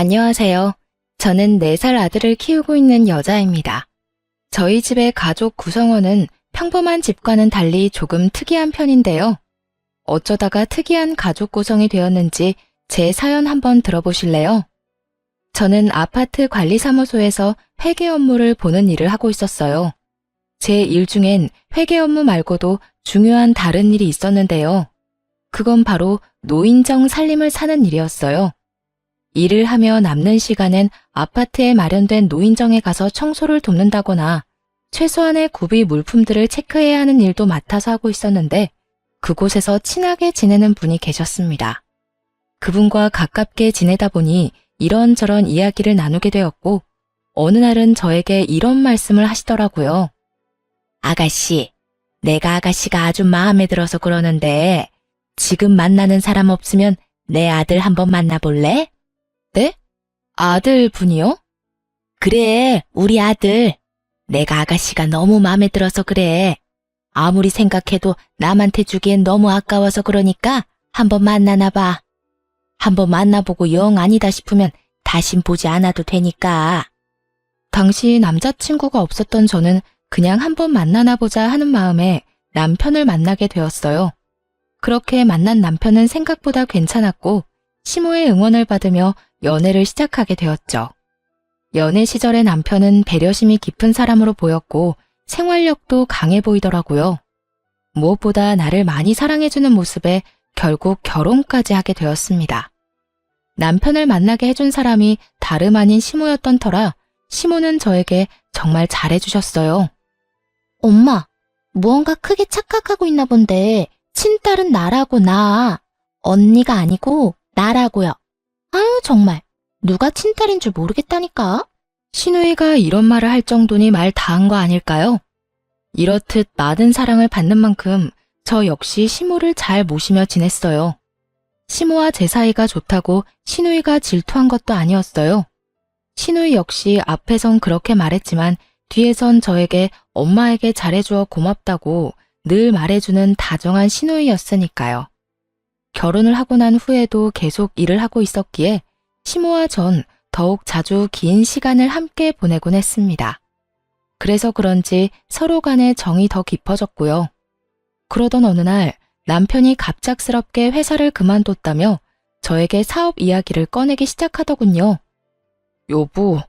안녕하세요. 저는 4살 아들을 키우고 있는 여자입니다. 저희 집의 가족 구성원은 평범한 집과는 달리 조금 특이한 편인데요. 어쩌다가 특이한 가족 구성이 되었는지 제 사연 한번 들어보실래요? 저는 아파트 관리사무소에서 회계 업무를 보는 일을 하고 있었어요. 제 일 중엔 회계 업무 말고도 중요한 다른 일이 있었는데요. 그건 바로 노인정 살림을 사는 일이었어요. 일을 하며 남는 시간엔 아파트에 마련된 노인정에 가서 청소를 돕는다거나 최소한의 구비 물품들을 체크해야 하는 일도 맡아서 하고 있었는데 그곳에서 친하게 지내는 분이 계셨습니다. 그분과 가깝게 지내다 보니 이런저런 이야기를 나누게 되었고 어느 날은 저에게 이런 말씀을 하시더라고요. 아가씨, 내가 아가씨가 아주 마음에 들어서 그러는데 지금 만나는 사람 없으면 내 아들 한번 만나볼래? 네? 아들 분이요? 그래, 우리 아들. 내가 아가씨가 너무 마음에 들어서 그래. 아무리 생각해도 남한테 주기엔 너무 아까워서 그러니까 한번 만나나 봐. 한번 만나보고 영 아니다 싶으면 다신 보지 않아도 되니까. 당시 남자친구가 없었던 저는 그냥 한번 만나나 보자 하는 마음에 남편을 만나게 되었어요. 그렇게 만난 남편은 생각보다 괜찮았고 시모의 응원을 받으며 연애를 시작하게 되었죠. 연애 시절의 남편은 배려심이 깊은 사람으로 보였고 생활력도 강해 보이더라고요. 무엇보다 나를 많이 사랑해주는 모습에 결국 결혼까지 하게 되었습니다. 남편을 만나게 해준 사람이 다름 아닌 시모였던 터라 시모는 저에게 정말 잘해주셨어요. 엄마, 무언가 크게 착각하고 있나 본데 친딸은 나라고 나. 언니가 아니고 나라고요. 아유 정말 누가 친딸인 줄 모르겠다니까. 시누이가 이런 말을 할 정도니 말 다 한 거 아닐까요? 이렇듯 많은 사랑을 받는 만큼 저 역시 시모를 잘 모시며 지냈어요. 시모와 제 사이가 좋다고 시누이가 질투한 것도 아니었어요. 시누이 역시 앞에선 그렇게 말했지만 뒤에선 저에게 엄마에게 잘해주어 고맙다고 늘 말해주는 다정한 시누이였으니까요. 결혼을 하고 난 후에도 계속 일을 하고 있었기에 시모와 전 더욱 자주 긴 시간을 함께 보내곤 했습니다. 그래서 그런지 서로 간의 정이 더 깊어졌고요. 그러던 어느 날 남편이 갑작스럽게 회사를 그만뒀다며 저에게 사업 이야기를 꺼내기 시작하더군요. 여보,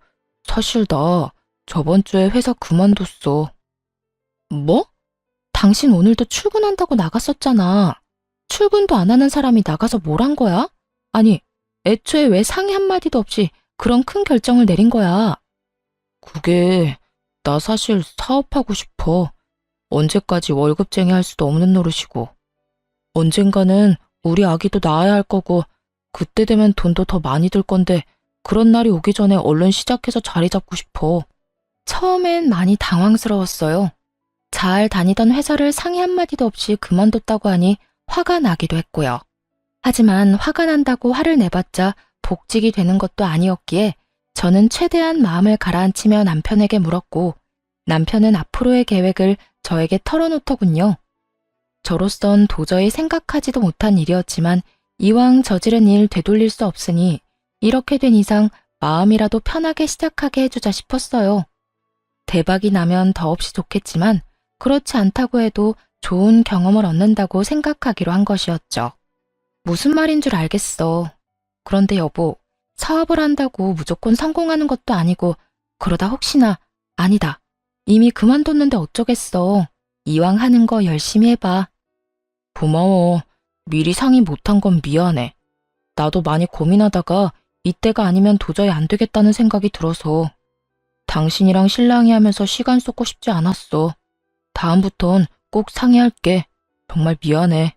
사실 나 저번 주에 회사 그만뒀어. 뭐? 당신 오늘도 출근한다고 나갔었잖아. 출근도 안 하는 사람이 나가서 뭘 한 거야? 아니, 애초에 왜 상의 한마디도 없이 그런 큰 결정을 내린 거야? 그게 나 사실 사업하고 싶어. 언제까지 월급쟁이 할 수도 없는 노릇이고. 언젠가는 우리 아기도 낳아야 할 거고 그때 되면 돈도 더 많이 들 건데 그런 날이 오기 전에 얼른 시작해서 자리 잡고 싶어. 처음엔 많이 당황스러웠어요. 잘 다니던 회사를 상의 한마디도 없이 그만뒀다고 하니 화가 나기도 했고요. 하지만 화가 난다고 화를 내봤자 복직이 되는 것도 아니었기에 저는 최대한 마음을 가라앉히며 남편에게 물었고 남편은 앞으로의 계획을 저에게 털어놓더군요. 저로선 도저히 생각하지도 못한 일이었지만 이왕 저지른 일 되돌릴 수 없으니 이렇게 된 이상 마음이라도 편하게 시작하게 해주자 싶었어요. 대박이 나면 더없이 좋겠지만 그렇지 않다고 해도 좋은 경험을 얻는다고 생각하기로 한 것이었죠. 무슨 말인 줄 알겠어. 그런데 여보, 사업을 한다고 무조건 성공하는 것도 아니고 그러다 혹시나 아니다. 이미 그만뒀는데 어쩌겠어. 이왕 하는 거 열심히 해봐. 고마워. 미리 상의 못한 건 미안해. 나도 많이 고민하다가 이때가 아니면 도저히 안 되겠다는 생각이 들어서 당신이랑 신랑이 하면서 시간 쏟고 싶지 않았어. 다음부턴 꼭 상의할게. 정말 미안해.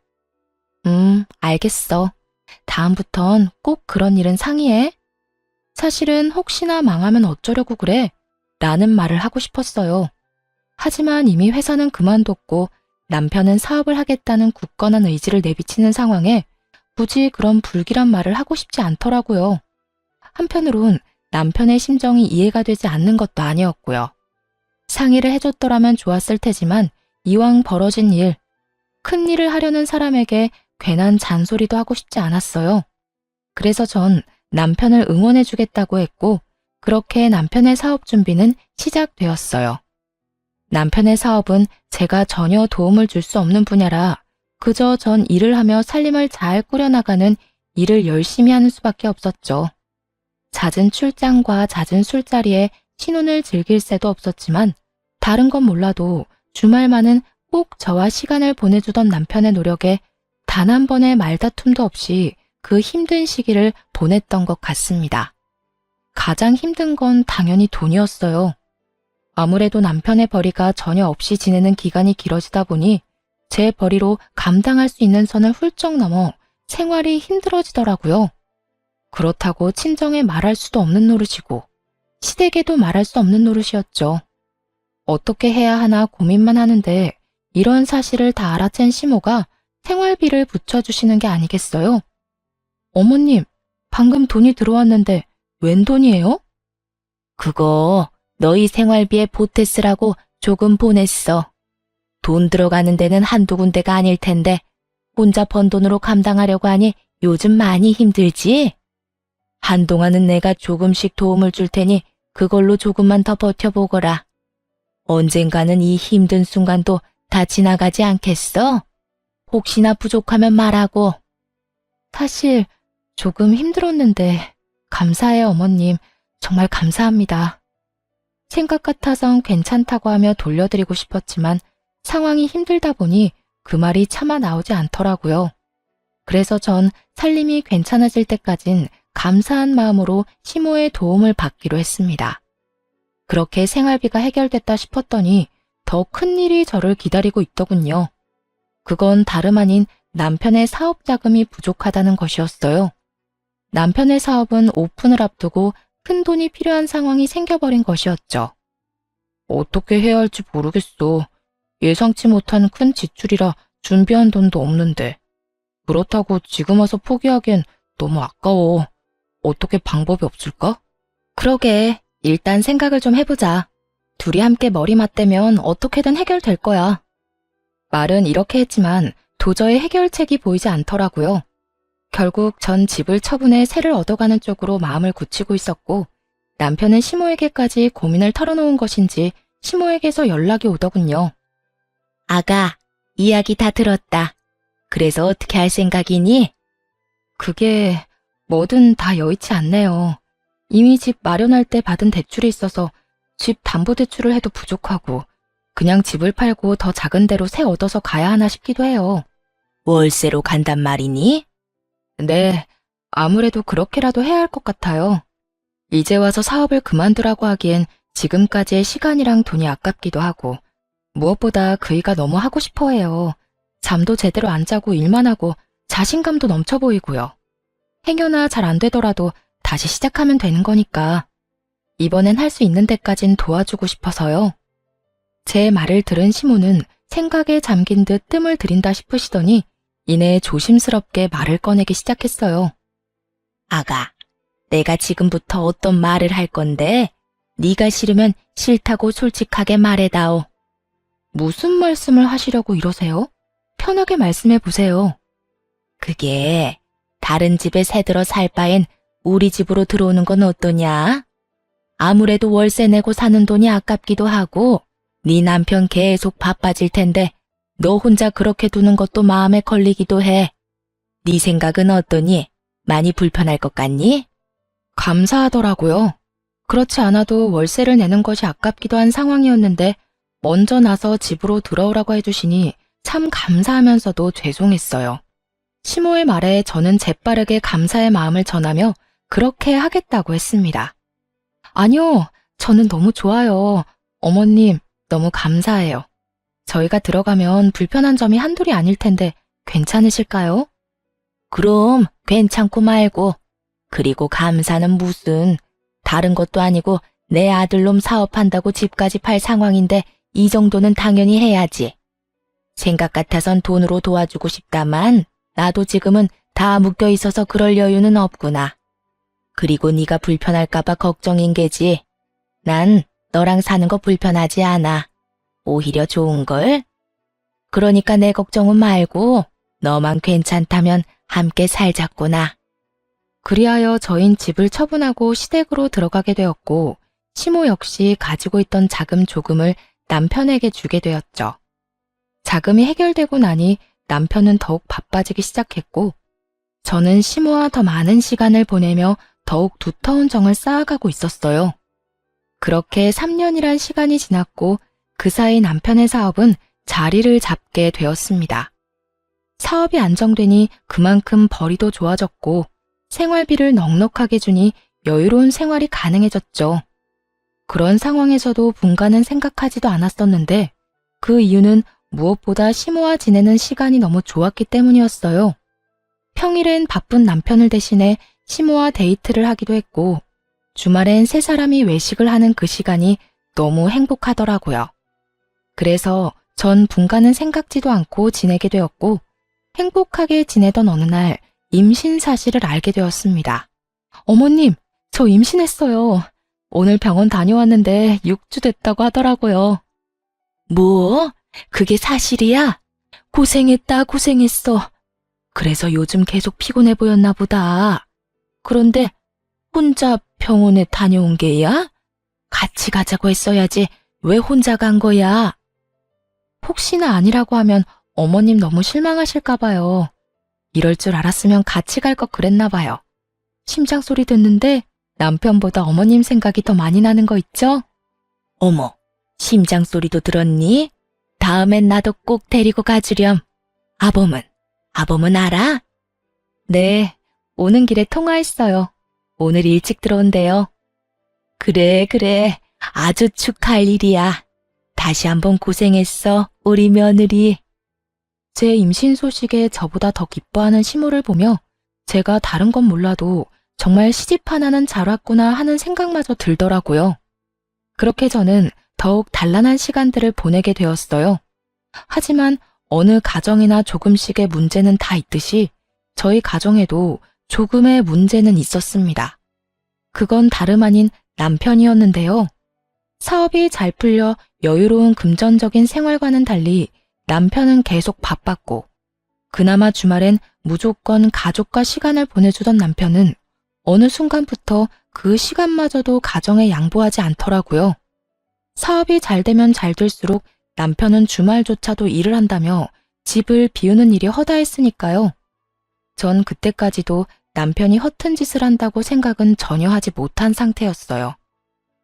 알겠어. 다음부턴 꼭 그런 일은 상의해. 사실은 혹시나 망하면 어쩌려고 그래? 라는 말을 하고 싶었어요. 하지만 이미 회사는 그만뒀고 남편은 사업을 하겠다는 굳건한 의지를 내비치는 상황에 굳이 그런 불길한 말을 하고 싶지 않더라고요. 한편으론 남편의 심정이 이해가 되지 않는 것도 아니었고요. 상의를 해줬더라면 좋았을 테지만 이왕 벌어진 일, 큰 일을 하려는 사람에게 괜한 잔소리도 하고 싶지 않았어요. 그래서 전 남편을 응원해주겠다고 했고, 그렇게 남편의 사업 준비는 시작되었어요. 남편의 사업은 제가 전혀 도움을 줄 수 없는 분야라 그저 전 일을 하며 살림을 잘 꾸려나가는 일을 열심히 하는 수밖에 없었죠. 잦은 출장과 잦은 술자리에 신혼을 즐길 새도 없었지만 다른 건 몰라도 주말만은 꼭 저와 시간을 보내주던 남편의 노력에 단 한 번의 말다툼도 없이 그 힘든 시기를 보냈던 것 같습니다. 가장 힘든 건 당연히 돈이었어요. 아무래도 남편의 벌이가 전혀 없이 지내는 기간이 길어지다 보니 제 벌이로 감당할 수 있는 선을 훌쩍 넘어 생활이 힘들어지더라고요. 그렇다고 친정에 말할 수도 없는 노릇이고 시댁에도 말할 수 없는 노릇이었죠. 어떻게 해야 하나 고민만 하는데 이런 사실을 다 알아챈 시모가 생활비를 붙여주시는 게 아니겠어요? 어머님, 방금 돈이 들어왔는데 웬 돈이에요? 그거 너희 생활비에 보태 쓰라고 조금 보냈어. 돈 들어가는 데는 한두 군데가 아닐 텐데 혼자 번 돈으로 감당하려고 하니 요즘 많이 힘들지? 한동안은 내가 조금씩 도움을 줄 테니 그걸로 조금만 더 버텨보거라. 언젠가는 이 힘든 순간도 다 지나가지 않겠어? 혹시나 부족하면 말하고. 사실 조금 힘들었는데 감사해요, 어머님. 정말 감사합니다. 생각 같아선 괜찮다고 하며 돌려드리고 싶었지만 상황이 힘들다 보니 그 말이 차마 나오지 않더라고요. 그래서 전 살림이 괜찮아질 때까진 감사한 마음으로 시모의 도움을 받기로 했습니다. 그렇게 생활비가 해결됐다 싶었더니 더 큰 일이 저를 기다리고 있더군요. 그건 다름 아닌 남편의 사업 자금이 부족하다는 것이었어요. 남편의 사업은 오픈을 앞두고 큰 돈이 필요한 상황이 생겨버린 것이었죠. 어떻게 해야 할지 모르겠어. 예상치 못한 큰 지출이라 준비한 돈도 없는데. 그렇다고 지금 와서 포기하기엔 너무 아까워. 어떻게 방법이 없을까? 그러게, 일단 생각을 좀 해보자. 둘이 함께 머리 맞대면 어떻게든 해결될 거야. 말은 이렇게 했지만 도저히 해결책이 보이지 않더라고요. 결국 전 집을 처분해 새를 얻어가는 쪽으로 마음을 굳히고 있었고 남편은 시모에게까지 고민을 털어놓은 것인지 시모에게서 연락이 오더군요. 아가, 이야기 다 들었다. 그래서 어떻게 할 생각이니? 그게 뭐든 다 여의치 않네요. 이미 집 마련할 때 받은 대출이 있어서 집 담보대출을 해도 부족하고 그냥 집을 팔고 더 작은 데로 새 얻어서 가야 하나 싶기도 해요. 월세로 간단 말이니? 네, 아무래도 그렇게라도 해야 할 것 같아요. 이제 와서 사업을 그만두라고 하기엔 지금까지의 시간이랑 돈이 아깝기도 하고 무엇보다 그이가 너무 하고 싶어 해요. 잠도 제대로 안 자고 일만 하고 자신감도 넘쳐 보이고요. 행여나 잘 안 되더라도 다시 시작하면 되는 거니까 이번엔 할 수 있는 데까진 도와주고 싶어서요. 제 말을 들은 시모는 생각에 잠긴 듯 뜸을 들인다 싶으시더니 이내 조심스럽게 말을 꺼내기 시작했어요. 아가, 내가 지금부터 어떤 말을 할 건데 네가 싫으면 싫다고 솔직하게 말해다오. 무슨 말씀을 하시려고 이러세요? 편하게 말씀해 보세요. 그게 다른 집에 새들어 살 바엔 우리 집으로 들어오는 건 어떠냐? 아무래도 월세 내고 사는 돈이 아깝기도 하고 네 남편 계속 바빠질 텐데 너 혼자 그렇게 두는 것도 마음에 걸리기도 해. 네 생각은 어떠니? 많이 불편할 것 같니? 감사하더라고요. 그렇지 않아도 월세를 내는 것이 아깝기도 한 상황이었는데 먼저 나서 집으로 들어오라고 해주시니 참 감사하면서도 죄송했어요. 시모의 말에 저는 재빠르게 감사의 마음을 전하며 그렇게 하겠다고 했습니다. 아니요, 저는 너무 좋아요. 어머님, 너무 감사해요. 저희가 들어가면 불편한 점이 한둘이 아닐 텐데 괜찮으실까요? 그럼 괜찮고 말고. 그리고 감사는 무슨. 다른 것도 아니고 내 아들놈 사업한다고 집까지 팔 상황인데 이 정도는 당연히 해야지. 생각 같아선 돈으로 도와주고 싶다만 나도 지금은 다 묶여 있어서 그럴 여유는 없구나. 그리고 네가 불편할까봐 걱정인 게지. 난 너랑 사는 거 불편하지 않아. 오히려 좋은걸? 그러니까 내 걱정은 말고 너만 괜찮다면 함께 살자꾸나. 그리하여 저흰 집을 처분하고 시댁으로 들어가게 되었고, 시모 역시 가지고 있던 자금 조금을 남편에게 주게 되었죠. 자금이 해결되고 나니 남편은 더욱 바빠지기 시작했고, 저는 시모와 더 많은 시간을 보내며 더욱 두터운 정을 쌓아가고 있었어요. 그렇게 3년이란 시간이 지났고 그 사이 남편의 사업은 자리를 잡게 되었습니다. 사업이 안정되니 그만큼 벌이도 좋아졌고 생활비를 넉넉하게 주니 여유로운 생활이 가능해졌죠. 그런 상황에서도 분가는 생각하지도 않았었는데 그 이유는 무엇보다 시모와 지내는 시간이 너무 좋았기 때문이었어요. 평일엔 바쁜 남편을 대신해 시모와 데이트를 하기도 했고 주말엔 세 사람이 외식을 하는 그 시간이 너무 행복하더라고요. 그래서 전 분가는 생각지도 않고 지내게 되었고 행복하게 지내던 어느 날 임신 사실을 알게 되었습니다. 어머님, 저 임신했어요. 오늘 병원 다녀왔는데 6주 됐다고 하더라고요. 뭐? 그게 사실이야? 고생했다, 고생했어. 그래서 요즘 계속 피곤해 보였나 보다. 그런데 혼자 병원에 다녀온 게야? 같이 가자고 했어야지. 왜 혼자 간 거야? 혹시나 아니라고 하면 어머님 너무 실망하실까 봐요. 이럴 줄 알았으면 같이 갈 것 그랬나 봐요. 심장 소리 듣는데 남편보다 어머님 생각이 더 많이 나는 거 있죠? 어머, 심장 소리도 들었니? 다음엔 나도 꼭 데리고 가주렴. 아범은 알아? 네, 오는 길에 통화했어요. 오늘 일찍 들어온대요. 그래, 아주 축하할 일이야. 다시 한번 고생했어, 우리 며느리. 제 임신 소식에 저보다 더 기뻐하는 시모를 보며 제가 다른 건 몰라도 정말 시집 하나는 잘 왔구나 하는 생각마저 들더라고요. 그렇게 저는 더욱 단란한 시간들을 보내게 되었어요. 하지만 어느 가정이나 조금씩의 문제는 다 있듯이 저희 가정에도 조금의 문제는 있었습니다. 그건 다름 아닌 남편이었는데요. 사업이 잘 풀려 여유로운 금전적인 생활과는 달리 남편은 계속 바빴고 그나마 주말엔 무조건 가족과 시간을 보내주던 남편은 어느 순간부터 그 시간마저도 가정에 양보하지 않더라고요. 사업이 잘 되면 잘 될수록 남편은 주말조차도 일을 한다며 집을 비우는 일이 허다했으니까요. 전 그때까지도 남편이 허튼 짓을 한다고 생각은 전혀 하지 못한 상태였어요.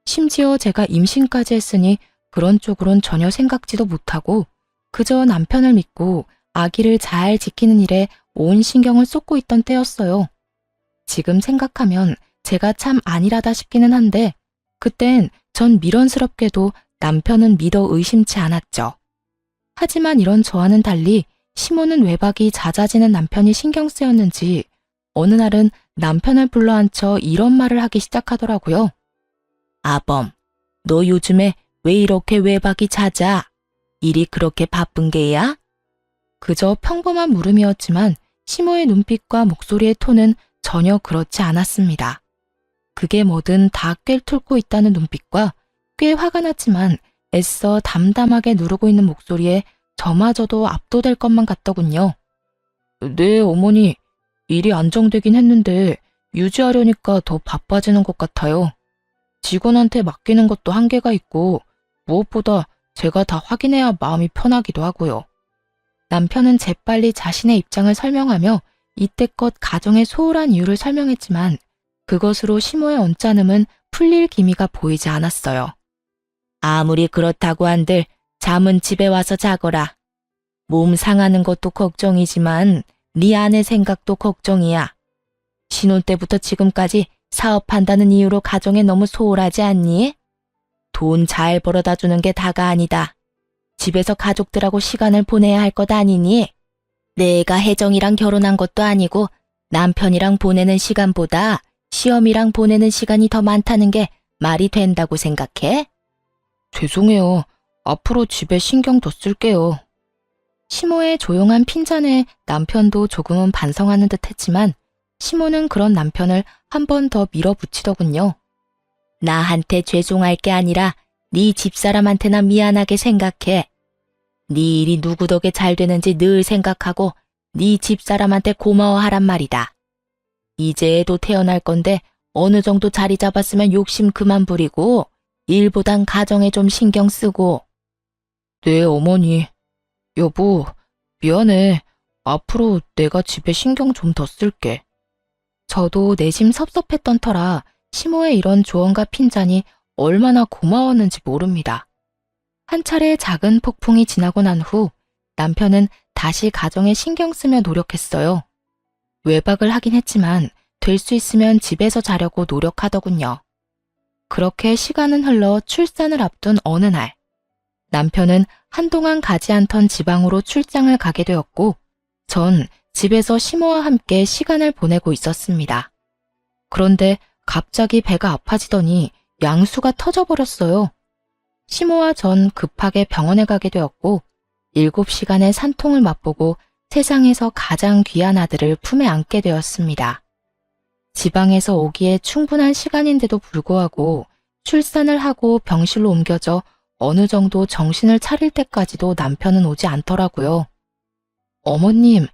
심지어 제가 임신까지 했으니 그런 쪽으론 전혀 생각지도 못하고 그저 남편을 믿고 아기를 잘 지키는 일에 온 신경을 쏟고 있던 때였어요. 지금 생각하면 제가 참 안일하다 싶기는 한데 그땐 전 미련스럽게도 남편은 믿어 의심치 않았죠. 하지만 이런 저와는 달리 시모는 외박이 잦아지는 남편이 신경 쓰였는지 어느 날은 남편을 불러앉혀 이런 말을 하기 시작하더라고요. 아범, 너 요즘에 왜 이렇게 외박이 잦아? 일이 그렇게 바쁜 게야? 그저 평범한 물음이었지만 시모의 눈빛과 목소리의 톤은 전혀 그렇지 않았습니다. 그게 뭐든 다 꿰뚫고 있다는 눈빛과 꽤 화가 났지만 애써 담담하게 누르고 있는 목소리에 저마저도 압도될 것만 같더군요. 네, 어머니. 일이 안정되긴 했는데 유지하려니까 더 바빠지는 것 같아요. 직원한테 맡기는 것도 한계가 있고 무엇보다 제가 다 확인해야 마음이 편하기도 하고요. 남편은 재빨리 자신의 입장을 설명하며 이때껏 가정의 소홀한 이유를 설명했지만 그것으로 시모의 언짢음은 풀릴 기미가 보이지 않았어요. 아무리 그렇다고 한들 잠은 집에 와서 자거라. 몸 상하는 것도 걱정이지만 네 아내 생각도 걱정이야. 신혼 때부터 지금까지 사업한다는 이유로 가정에 너무 소홀하지 않니? 돈 잘 벌어다 주는 게 다가 아니다. 집에서 가족들하고 시간을 보내야 할 것 아니니? 내가 혜정이랑 결혼한 것도 아니고 남편이랑 보내는 시간보다 시험이랑 보내는 시간이 더 많다는 게 말이 된다고 생각해? 죄송해요. 앞으로 집에 신경 더 쓸게요. 시모의 조용한 핀잔에 남편도 조금은 반성하는 듯 했지만 시모는 그런 남편을 한 번 더 밀어붙이더군요. 나한테 죄송할 게 아니라 네 집사람한테나 미안하게 생각해. 네 일이 누구 덕에 잘 되는지 늘 생각하고 네 집사람한테 고마워하란 말이다. 이제 애도 태어날 건데 어느 정도 자리 잡았으면 욕심 그만 부리고 일보단 가정에 좀 신경 쓰고. 네, 어머니. 여보, 미안해. 앞으로 내가 집에 신경 좀 더 쓸게. 저도 내심 섭섭했던 터라 시모의 이런 조언과 핀잔이 얼마나 고마웠는지 모릅니다. 한 차례 작은 폭풍이 지나고 난 후 남편은 다시 가정에 신경 쓰며 노력했어요. 외박을 하긴 했지만 될 수 있으면 집에서 자려고 노력하더군요. 그렇게 시간은 흘러 출산을 앞둔 어느 날, 남편은 한동안 가지 않던 지방으로 출장을 가게 되었고, 전 집에서 시모와 함께 시간을 보내고 있었습니다. 그런데 갑자기 배가 아파지더니 양수가 터져버렸어요. 시모와 전 급하게 병원에 가게 되었고, 7시간의 산통을 맛보고 세상에서 가장 귀한 아들을 품에 안게 되었습니다. 지방에서 오기에 충분한 시간인데도 불구하고 출산을 하고 병실로 옮겨져 어느 정도 정신을 차릴 때까지도 남편은 오지 않더라고요. 어머님,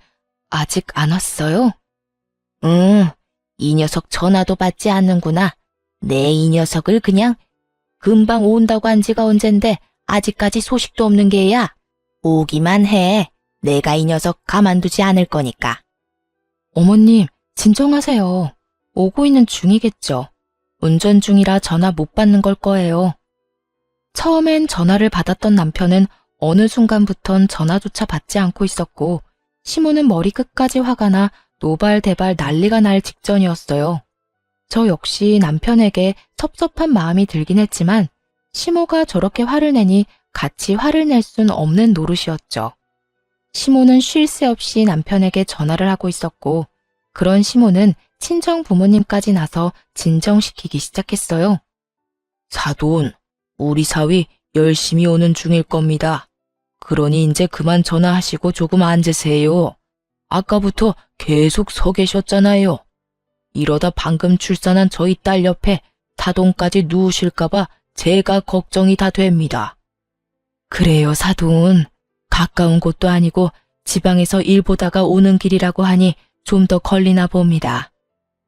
아직 안 왔어요? 응, 이 녀석 전화도 받지 않는구나. 내 이 녀석을 그냥 금방 온다고 한 지가 언젠데 아직까지 소식도 없는 게야. 오기만 해. 내가 이 녀석 가만두지 않을 거니까. 어머님, 진정하세요. 오고 있는 중이겠죠. 운전 중이라 전화 못 받는 걸 거예요. 처음엔 전화를 받았던 남편은 어느 순간부턴 전화조차 받지 않고 있었고, 시모는 머리 끝까지 화가 나 노발대발 난리가 날 직전이었어요. 저 역시 남편에게 섭섭한 마음이 들긴 했지만 시모가 저렇게 화를 내니 같이 화를 낼 순 없는 노릇이었죠. 시모는 쉴 새 없이 남편에게 전화를 하고 있었고, 그런 시모는 친정 부모님까지 나서 진정시키기 시작했어요. 사돈, 우리 사위 열심히 오는 중일 겁니다. 그러니 이제 그만 전화하시고 조금 앉으세요. 아까부터 계속 서 계셨잖아요. 이러다 방금 출산한 저희 딸 옆에 사돈까지 누우실까봐 제가 걱정이 다 됩니다. 그래요, 사돈. 가까운 곳도 아니고 지방에서 일 보다가 오는 길이라고 하니 좀 더 걸리나 봅니다.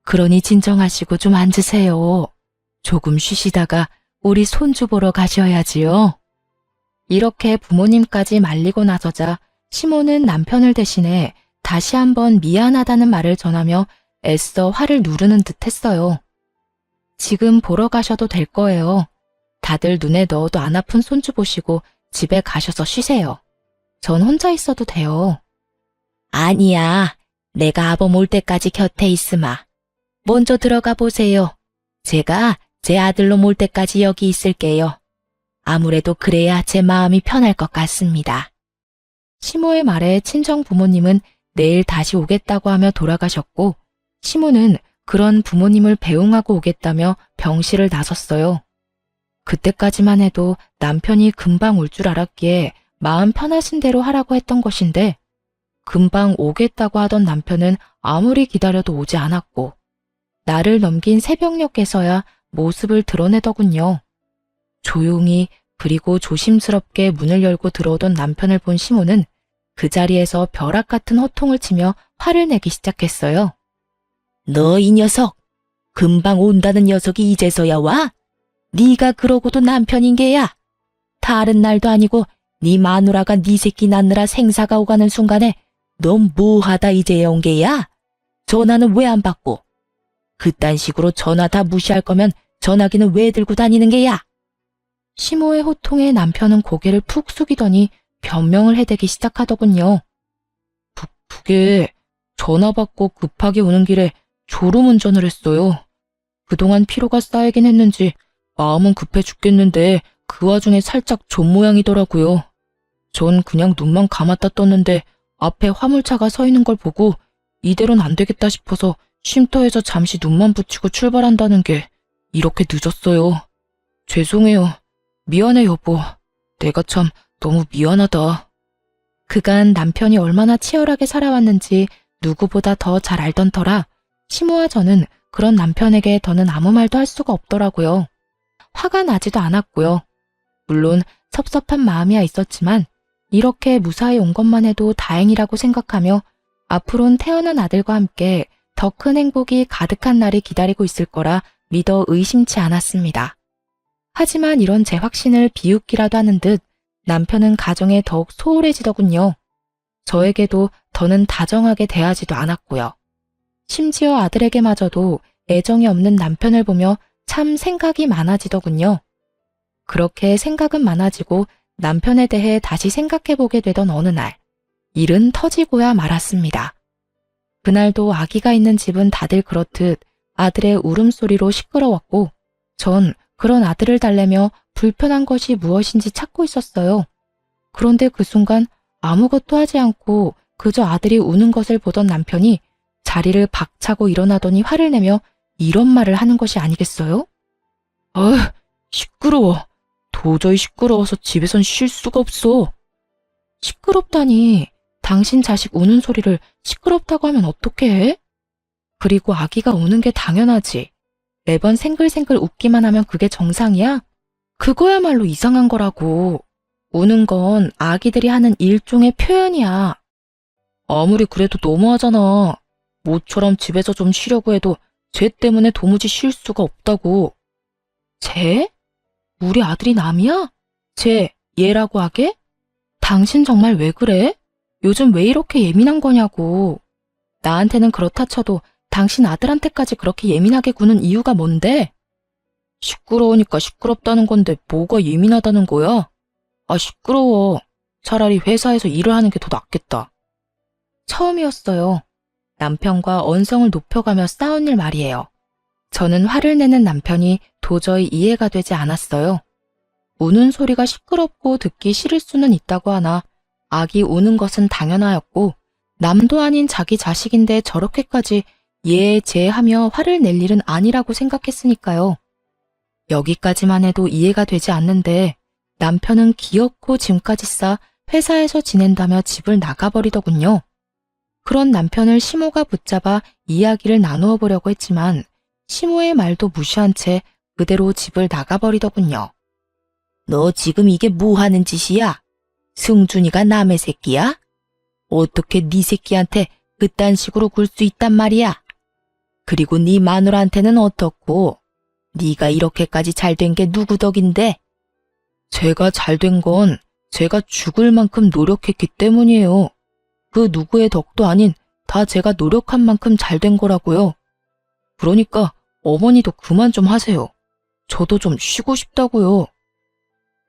그러니 진정하시고 좀 앉으세요. 조금 쉬시다가 우리 손주 보러 가셔야지요. 이렇게 부모님까지 말리고 나서자 시모는 남편을 대신해 다시 한번 미안하다는 말을 전하며 애써 화를 누르는 듯 했어요. 지금 보러 가셔도 될 거예요. 다들 눈에 넣어도 안 아픈 손주 보시고 집에 가셔서 쉬세요. 전 혼자 있어도 돼요. 아니야. 내가 아범 올 때까지 곁에 있으마. 먼저 들어가 보세요. 제가 제 아들놈 올 때까지 여기 있을게요. 아무래도 그래야 제 마음이 편할 것 같습니다. 시모의 말에 친정 부모님은 내일 다시 오겠다고 하며 돌아가셨고, 시모는 그런 부모님을 배웅하고 오겠다며 병실을 나섰어요. 그때까지만 해도 남편이 금방 올 줄 알았기에 마음 편하신 대로 하라고 했던 것인데, 금방 오겠다고 하던 남편은 아무리 기다려도 오지 않았고, 날을 넘긴 새벽녘에서야 모습을 드러내더군요. 조용히 그리고 조심스럽게 문을 열고 들어오던 남편을 본 시모는 그 자리에서 벼락 같은 호통을 치며 화를 내기 시작했어요. 너 이 녀석! 금방 온다는 녀석이 이제서야 와? 네가 그러고도 남편인 게야. 다른 날도 아니고 네 마누라가 네 새끼 낳느라 생사가 오가는 순간에 넌 뭐하다 이제야 온 게야? 전화는 왜 안 받고? 그딴 식으로 전화 다 무시할 거면 전화기는 왜 들고 다니는 게야? 시모의 호통에 남편은 고개를 푹 숙이더니 변명을 해대기 시작하더군요. 그게 전화 받고 급하게 오는 길에 졸음운전을 했어요. 그동안 피로가 쌓이긴 했는지 마음은 급해 죽겠는데 그 와중에 살짝 존 모양이더라고요. 전 그냥 눈만 감았다 떴는데 앞에 화물차가 서 있는 걸 보고 이대로는 안 되겠다 싶어서 쉼터에서 잠시 눈만 붙이고 출발한다는 게 이렇게 늦었어요. 죄송해요. 미안해 여보. 내가 참 너무 미안하다. 그간 남편이 얼마나 치열하게 살아왔는지 누구보다 더 잘 알던 터라 시모와 저는 그런 남편에게 더는 아무 말도 할 수가 없더라고요. 화가 나지도 않았고요. 물론 섭섭한 마음이야 있었지만 이렇게 무사히 온 것만 해도 다행이라고 생각하며 앞으론 태어난 아들과 함께 더 큰 행복이 가득한 날이 기다리고 있을 거라 믿어 의심치 않았습니다. 하지만 이런 제 확신을 비웃기라도 하는 듯 남편은 가정에 더욱 소홀해지더군요. 저에게도 더는 다정하게 대하지도 않았고요. 심지어 아들에게마저도 애정이 없는 남편을 보며 참 생각이 많아지더군요. 그렇게 생각은 많아지고 남편에 대해 다시 생각해보게 되던 어느 날, 일은 터지고야 말았습니다. 그날도 아기가 있는 집은 다들 그렇듯 아들의 울음소리로 시끄러웠고, 전 그런 아들을 달래며 불편한 것이 무엇인지 찾고 있었어요. 그런데 그 순간 아무것도 하지 않고 그저 아들이 우는 것을 보던 남편이 자리를 박차고 일어나더니 화를 내며 이런 말을 하는 것이 아니겠어요? 시끄러워. 도저히 시끄러워서 집에선 쉴 수가 없어. 시끄럽다니. 당신 자식 우는 소리를 시끄럽다고 하면 어떻게 해? 그리고 아기가 우는 게 당연하지. 매번 생글생글 웃기만 하면 그게 정상이야? 그거야말로 이상한 거라고. 우는 건 아기들이 하는 일종의 표현이야. 아무리 그래도 너무하잖아. 모처럼 집에서 좀 쉬려고 해도 쟤 때문에 도무지 쉴 수가 없다고. 쟤? 우리 아들이 남이야? 쟤, 얘라고 하게? 당신 정말 왜 그래? 요즘 왜 이렇게 예민한 거냐고. 나한테는 그렇다 쳐도 당신 아들한테까지 그렇게 예민하게 구는 이유가 뭔데? 시끄러우니까 시끄럽다는 건데 뭐가 예민하다는 거야? 시끄러워. 차라리 회사에서 일을 하는 게 더 낫겠다. 처음이었어요. 남편과 언성을 높여가며 싸운 일 말이에요. 저는 화를 내는 남편이 도저히 이해가 되지 않았어요. 우는 소리가 시끄럽고 듣기 싫을 수는 있다고 하나 아기 우는 것은 당연하였고 남도 아닌 자기 자식인데 저렇게까지 예, 제 하며 화를 낼 일은 아니라고 생각했으니까요. 여기까지만 해도 이해가 되지 않는데 남편은 기어코 짐까지 싸 회사에서 지낸다며 집을 나가버리더군요. 그런 남편을 시모가 붙잡아 이야기를 나누어 보려고 했지만 시모의 말도 무시한 채 그대로 집을 나가버리더군요. 너 지금 이게 뭐 하는 짓이야? 승준이가 남의 새끼야? 어떻게 네 새끼한테 그딴 식으로 굴 수 있단 말이야? 그리고 네 마누라한테는 어떻고? 네가 이렇게까지 잘된 게 누구 덕인데? 제가 잘된 건 제가 죽을 만큼 노력했기 때문이에요. 그 누구의 덕도 아닌 다 제가 노력한 만큼 잘된 거라고요. 그러니까 어머니도 그만 좀 하세요. 저도 좀 쉬고 싶다고요.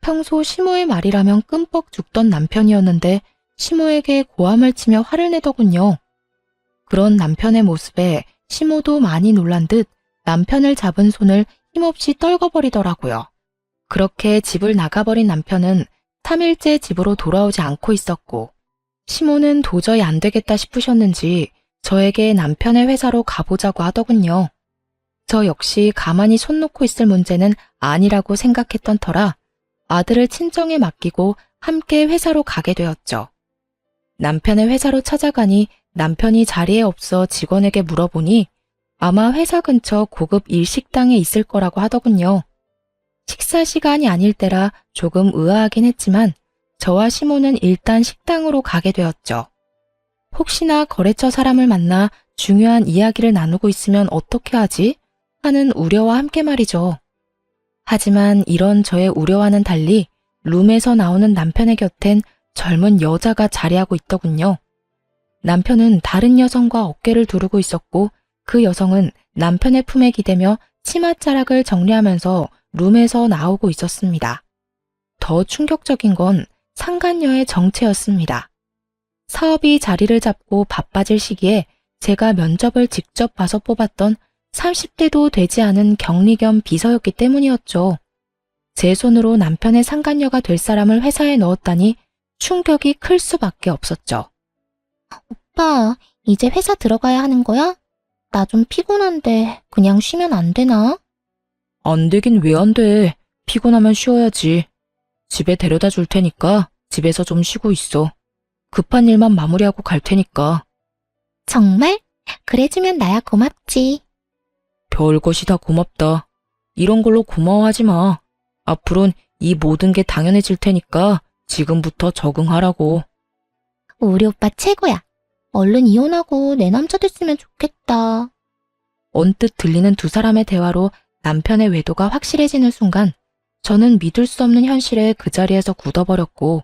평소 시모의 말이라면 끔뻑 죽던 남편이었는데 시모에게 고함을 치며 화를 내더군요. 그런 남편의 모습에 시모도 많이 놀란 듯 남편을 잡은 손을 힘없이 떨궈버리더라고요. 그렇게 집을 나가버린 남편은 3일째 집으로 돌아오지 않고 있었고 시모는 도저히 안 되겠다 싶으셨는지 저에게 남편의 회사로 가보자고 하더군요. 저 역시 가만히 손 놓고 있을 문제는 아니라고 생각했던 터라 아들을 친정에 맡기고 함께 회사로 가게 되었죠. 남편의 회사로 찾아가니 남편이 자리에 없어 직원에게 물어보니 아마 회사 근처 고급 일식당에 있을 거라고 하더군요. 식사 시간이 아닐 때라 조금 의아하긴 했지만 저와 시모는 일단 식당으로 가게 되었죠. 혹시나 거래처 사람을 만나 중요한 이야기를 나누고 있으면 어떻게 하지? 하는 우려와 함께 말이죠. 하지만 이런 저의 우려와는 달리 룸에서 나오는 남편의 곁엔 젊은 여자가 자리하고 있더군요. 남편은 다른 여성과 어깨를 두르고 있었고 그 여성은 남편의 품에 기대며 치맛자락을 정리하면서 룸에서 나오고 있었습니다. 더 충격적인 건 상간녀의 정체였습니다. 사업이 자리를 잡고 바빠질 시기에 제가 면접을 직접 봐서 뽑았던 30대도 되지 않은 격리 겸 비서였기 때문이었죠. 제 손으로 남편의 상간녀가 될 사람을 회사에 넣었다니 충격이 클 수밖에 없었죠. 오빠, 이제 회사 들어가야 하는 거야? 나 좀 피곤한데 그냥 쉬면 안 되나? 안 되긴 왜 안 돼. 피곤하면 쉬어야지. 집에 데려다 줄 테니까 집에서 좀 쉬고 있어. 급한 일만 마무리하고 갈 테니까. 정말? 그래주면 나야 고맙지. 별것이 다 고맙다. 이런 걸로 고마워하지 마. 앞으론 이 모든 게 당연해질 테니까 지금부터 적응하라고. 우리 오빠 최고야. 얼른 이혼하고 내 남자 됐으면 좋겠다. 언뜻 들리는 두 사람의 대화로 남편의 외도가 확실해지는 순간 저는 믿을 수 없는 현실에 그 자리에서 굳어버렸고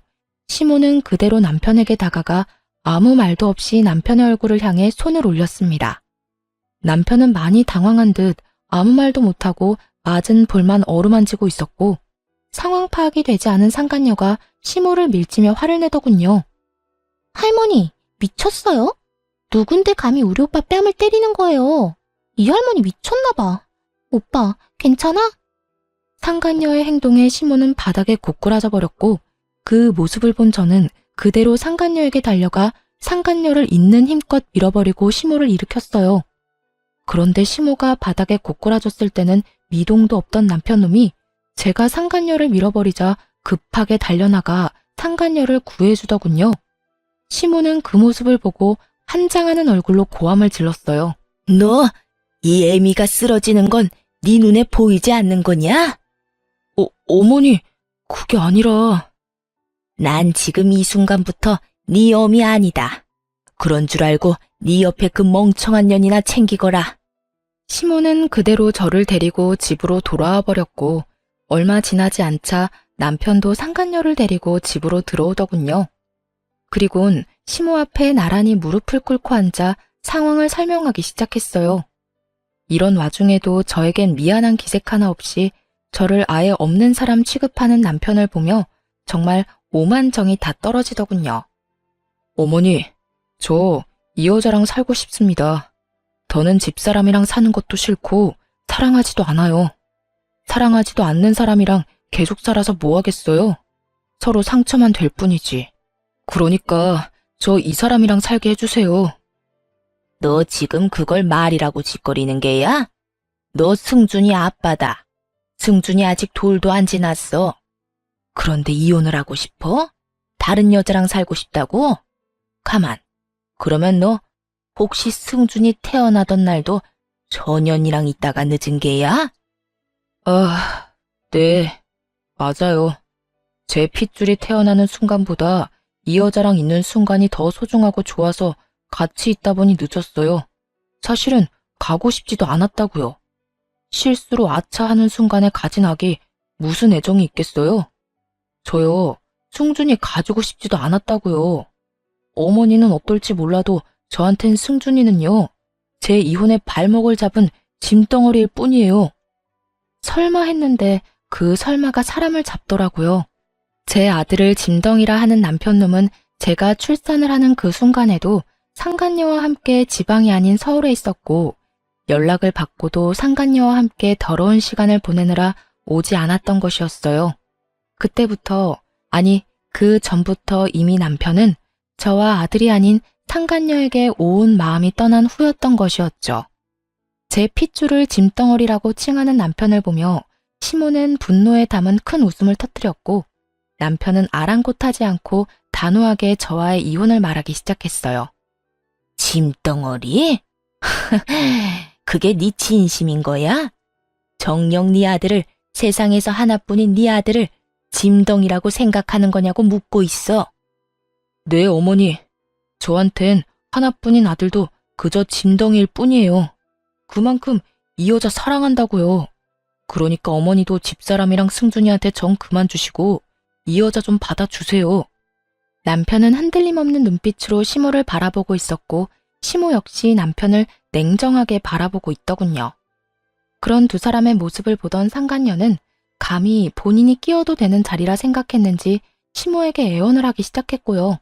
시모는 그대로 남편에게 다가가 아무 말도 없이 남편의 얼굴을 향해 손을 올렸습니다. 남편은 많이 당황한 듯 아무 말도 못하고 맞은 볼만 어루만지고 있었고 상황 파악이 되지 않은 상간녀가 시모를 밀치며 화를 내더군요. 할머니, 미쳤어요? 누군데 감히 우리 오빠 뺨을 때리는 거예요? 이 할머니 미쳤나 봐. 오빠, 괜찮아? 상간녀의 행동에 시모는 바닥에 고꾸라져 버렸고 그 모습을 본 저는 그대로 상간녀에게 달려가 상간녀를 있는 힘껏 밀어버리고 시모를 일으켰어요. 그런데 시모가 바닥에 고꾸라졌을 때는 미동도 없던 남편놈이 제가 상간녀를 밀어버리자 급하게 달려나가 상간녀를 구해주더군요. 시모는 그 모습을 보고 한장하는 얼굴로 고함을 질렀어요. 너, 이 애미가 쓰러지는 건 네 눈에 보이지 않는 거냐? 어머니, 그게 아니라... 난 지금 이 순간부터 네 어미 아니다. 그런 줄 알고 네 옆에 그 멍청한 년이나 챙기거라. 시모는 그대로 저를 데리고 집으로 돌아와 버렸고 얼마 지나지 않자 남편도 상간녀를 데리고 집으로 들어오더군요. 그리곤 시모 앞에 나란히 무릎을 꿇고 앉아 상황을 설명하기 시작했어요. 이런 와중에도 저에겐 미안한 기색 하나 없이 저를 아예 없는 사람 취급하는 남편을 보며 정말 오만 정이 다 떨어지더군요. 어머니, 저 이 여자랑 살고 싶습니다. 더는 집사람이랑 사는 것도 싫고 사랑하지도 않아요. 사랑하지도 않는 사람이랑 계속 살아서 뭐 하겠어요? 서로 상처만 될 뿐이지. 그러니까 저 이 사람이랑 살게 해주세요. 너 지금 그걸 말이라고 짓거리는 게야? 너 승준이 아빠다. 승준이 아직 돌도 안 지났어. 그런데 이혼을 하고 싶어? 다른 여자랑 살고 싶다고? 가만. 그러면 너 혹시 승준이 태어나던 날도 저 년이랑 있다가 늦은 게야? 네. 맞아요. 제 핏줄이 태어나는 순간보다 이 여자랑 있는 순간이 더 소중하고 좋아서 같이 있다 보니 늦었어요. 사실은 가고 싶지도 않았다고요. 실수로 아차하는 순간에 가진 악이 무슨 애정이 있겠어요? 저요, 승준이 가지고 싶지도 않았다고요. 어머니는 어떨지 몰라도 저한텐 승준이는요, 제 이혼의 발목을 잡은 짐덩어리일 뿐이에요. 설마 했는데 그 설마가 사람을 잡더라고요. 제 아들을 짐덩이라 하는 남편놈은 제가 출산을 하는 그 순간에도 상간녀와 함께 지방이 아닌 서울에 있었고 연락을 받고도 상간녀와 함께 더러운 시간을 보내느라 오지 않았던 것이었어요. 그때부터, 아니 그 전부터 이미 남편은 저와 아들이 아닌 상간녀에게 온 마음이 떠난 후였던 것이었죠. 제 핏줄을 짐덩어리라고 칭하는 남편을 보며 시모는 분노에 담은 큰 웃음을 터뜨렸고 남편은 아랑곳하지 않고 단호하게 저와의 이혼을 말하기 시작했어요. 짐덩어리? 그게 네 진심인 거야? 정녕 네 아들을, 세상에서 하나뿐인 네 아들을 짐덩이라고 생각하는 거냐고 묻고 있어. 네, 어머니. 저한텐 하나뿐인 아들도 그저 짐덩이일 뿐이에요. 그만큼 이 여자 사랑한다고요. 그러니까 어머니도 집사람이랑 승준이한테 정 그만 주시고 이 여자 좀 받아주세요. 남편은 흔들림 없는 눈빛으로 시모를 바라보고 있었고 시모 역시 남편을 냉정하게 바라보고 있더군요. 그런 두 사람의 모습을 보던 상간녀는 감히 본인이 끼어도 되는 자리라 생각했는지 시모에게 애원을 하기 시작했고요.